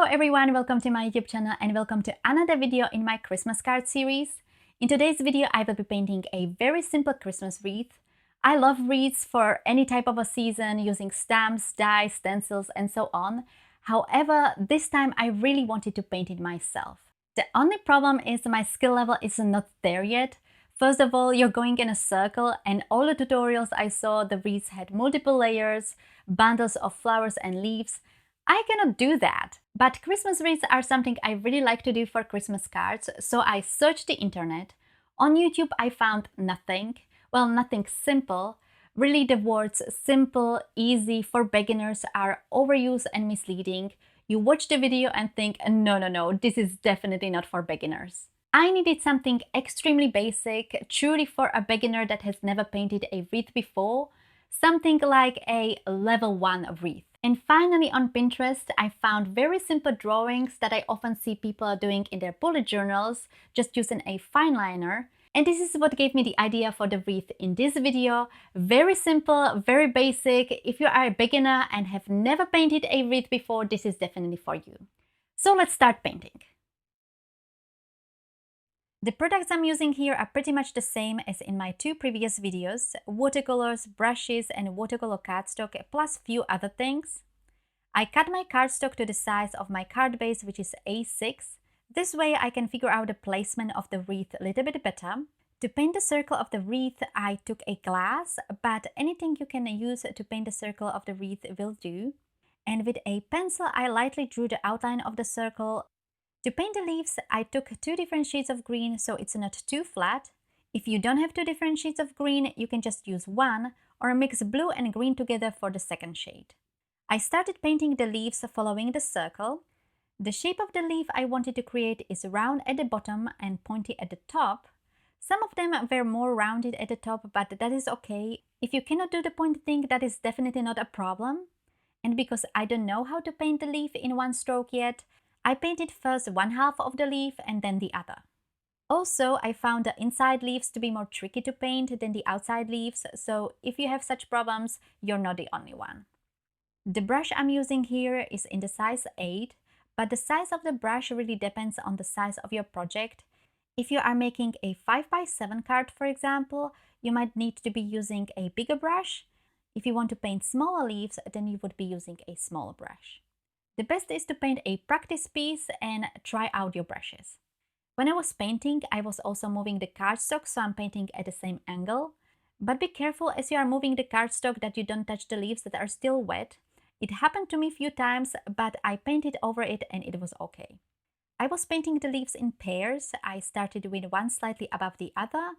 everyone, welcome to my YouTube channel and welcome to another video in my Christmas card series. In today's video, I will be painting a very simple Christmas wreath. I love wreaths for any type of a season using stamps, dies, stencils and so on. However, this time I really wanted to paint it myself. The only problem is my skill level is not there yet. First of all, you're going in a circle and all the tutorials I saw, the wreaths had multiple layers, bundles of flowers and leaves. I cannot do that. But Christmas wreaths are something I really like to do for Christmas cards, so I searched the internet. On YouTube I found nothing. Well, nothing simple. Really, the words simple, easy for beginners are overused and misleading. You watch the video and think, no, this is definitely not for beginners. I needed something extremely basic, truly for a beginner that has never painted a wreath before, something like a level 1 wreath. And finally, on Pinterest, I found very simple drawings that I often see people doing in their bullet journals, just using a fine liner. And this is what gave me the idea for the wreath in this video. Very simple, very basic. If you are a beginner and have never painted a wreath before, this is definitely for you. So let's start painting. The products I'm using here are pretty much the same as in my two previous videos: watercolors, brushes and watercolor cardstock, plus few other things. I cut my cardstock to the size of my card base, which is A6. This way I can figure out the placement of the wreath a little bit better. To paint the circle of the wreath, I took a glass, but anything you can use to paint the circle of the wreath will do. And with a pencil, I lightly drew the outline of the circle. To paint the leaves, I took two different shades of green, so it's not too flat. If you don't have two different shades of green, you can just use one, or mix blue and green together for the second shade. I started painting the leaves following the circle. The shape of the leaf I wanted to create is round at the bottom and pointy at the top. Some of them were more rounded at the top, but that is okay. If you cannot do the pointy thing, that is definitely not a problem. And because I don't know how to paint the leaf in one stroke yet, I painted first one half of the leaf and then the other. Also, I found the inside leaves to be more tricky to paint than the outside leaves, so if you have such problems, you're not the only one. The brush I'm using here is in the size 8, but the size of the brush really depends on the size of your project. If you are making a 5x7 card, for example, you might need to be using a bigger brush. If you want to paint smaller leaves, then you would be using a smaller brush. The best is to paint a practice piece and try out your brushes. When I was painting, I was also moving the cardstock, so I'm painting at the same angle. But be careful as you are moving the cardstock that you don't touch the leaves that are still wet. It happened to me a few times, but I painted over it and it was okay. I was painting the leaves in pairs. I started with one slightly above the other.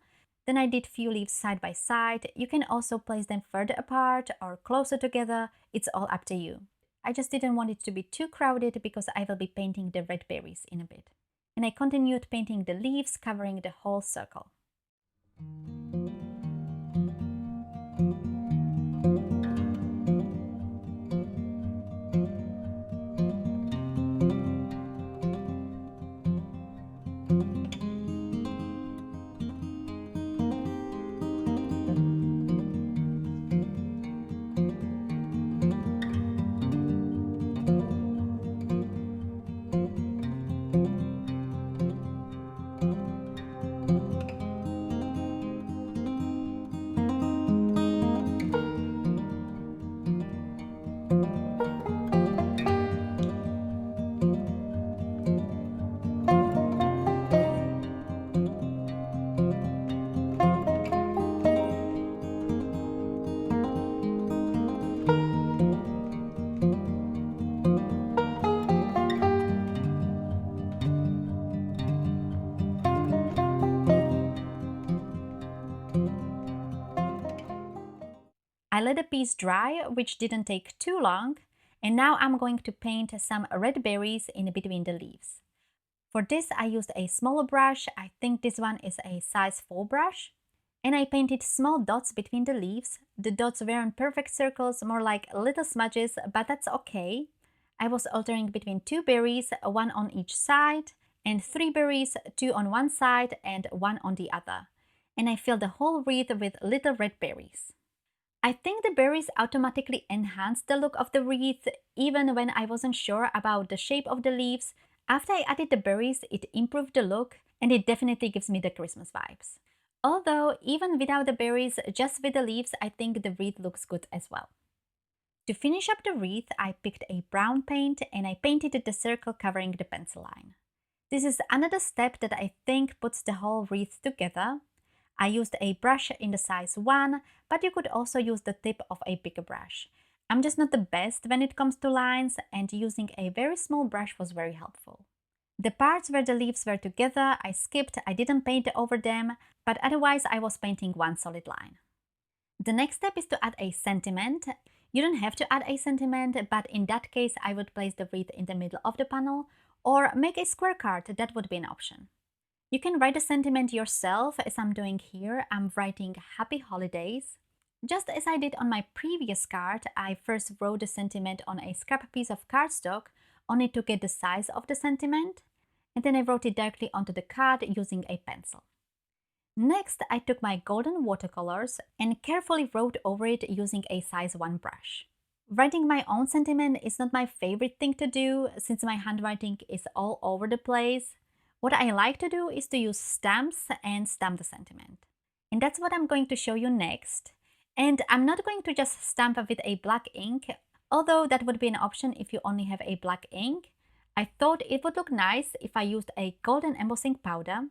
Then I did few leaves side by side. You can also place them further apart or closer together. It's all up to you. I just didn't want it to be too crowded because I will be painting the red berries in a bit. And I continued painting the leaves, covering the whole circle. I let the piece dry, which didn't take too long, and now I'm going to paint some red berries in between the leaves. For this I used a smaller brush. I think this one is a size 4 brush. And I painted small dots between the leaves. The dots weren't perfect circles, more like little smudges, but that's okay. I was altering between 2 berries, one on each side, and 3 berries, 2 on one side and 1 on the other. And I filled the whole wreath with little red berries. I think the berries automatically enhanced the look of the wreath, even when I wasn't sure about the shape of the leaves. After I added the berries, it improved the look, and it definitely gives me the Christmas vibes. Although, even without the berries, just with the leaves, I think the wreath looks good as well. To finish up the wreath, I picked a brown paint and I painted the circle covering the pencil line. This is another step that I think puts the whole wreath together. I used a brush in the size 1, but you could also use the tip of a bigger brush. I'm just not the best when it comes to lines, and using a very small brush was very helpful. The parts where the leaves were together, I skipped, I didn't paint over them, but otherwise I was painting one solid line. The next step is to add a sentiment. You don't have to add a sentiment, but in that case I would place the wreath in the middle of the panel, or make a square card, that would be an option. You can write a sentiment yourself, as I'm doing here. I'm writing Happy Holidays. Just as I did on my previous card, I first wrote the sentiment on a scrap piece of cardstock, only to get the size of the sentiment, and then I wrote it directly onto the card using a pencil. Next, I took my golden watercolors and carefully wrote over it using a size 1 brush. Writing my own sentiment is not my favorite thing to do, since my handwriting is all over the place. What I like to do is to use stamps and stamp the sentiment. And that's what I'm going to show you next. And I'm not going to just stamp with a black ink, although that would be an option if you only have a black ink. I thought it would look nice if I used a golden embossing powder.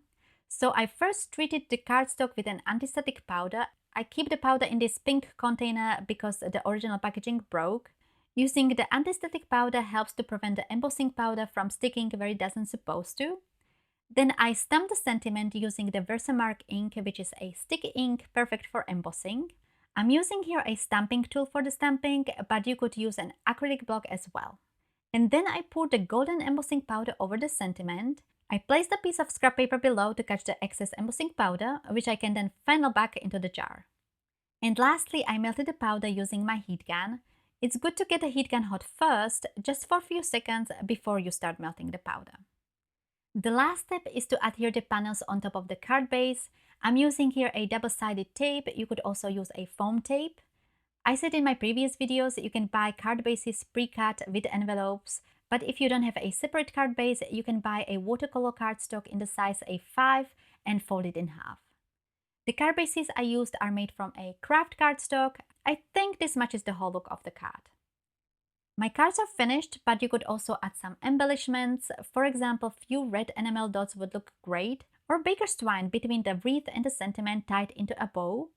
So I first treated the cardstock with an anti-static powder. I keep the powder in this pink container because the original packaging broke. Using the anti-static powder helps to prevent the embossing powder from sticking where it doesn't supposed to. Then I stamped the sentiment using the Versamark ink, which is a sticky ink perfect for embossing. I'm using here a stamping tool for the stamping, but you could use an acrylic block as well. And then I poured the golden embossing powder over the sentiment. I placed a piece of scrap paper below to catch the excess embossing powder, which I can then funnel back into the jar. And lastly, I melted the powder using my heat gun. It's good to get the heat gun hot first, just for a few seconds before you start melting the powder. The last step is to adhere the panels on top of the card base. I'm using here a double-sided tape. You could also use a foam tape. I said in my previous videos you can buy card bases pre-cut with envelopes, but if you don't have a separate card base, you can buy a watercolor cardstock in the size A5 and fold it in half. The card bases I used are made from a craft cardstock. I think this matches the whole look of the card. My cards are finished, but you could also add some embellishments. For example, few red enamel dots would look great, or baker's twine between the wreath and the sentiment tied into a bow.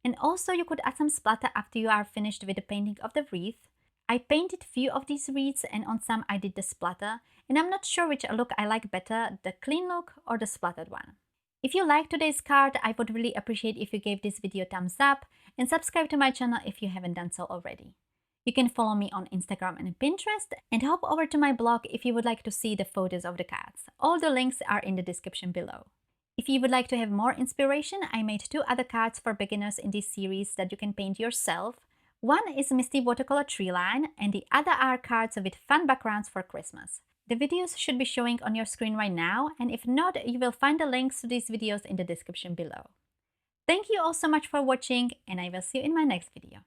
And also you could add some splatter after you are finished with the painting of the wreath. I painted few of these wreaths and on some I did the splatter, and I'm not sure which look I like better, the clean look or the splattered one. If you liked today's card, I would really appreciate if you gave this video a thumbs up and subscribe to my channel if you haven't done so already. You can follow me on Instagram and Pinterest, and hop over to my blog if you would like to see the photos of the cards. All the links are in the description below. If you would like to have more inspiration, I made 2 other cards for beginners in this series that you can paint yourself. One is Misty Watercolor Tree Line, and the other are cards with fun backgrounds for Christmas. The videos should be showing on your screen right now, and if not, you will find the links to these videos in the description below. Thank you all so much for watching, and I will see you in my next video.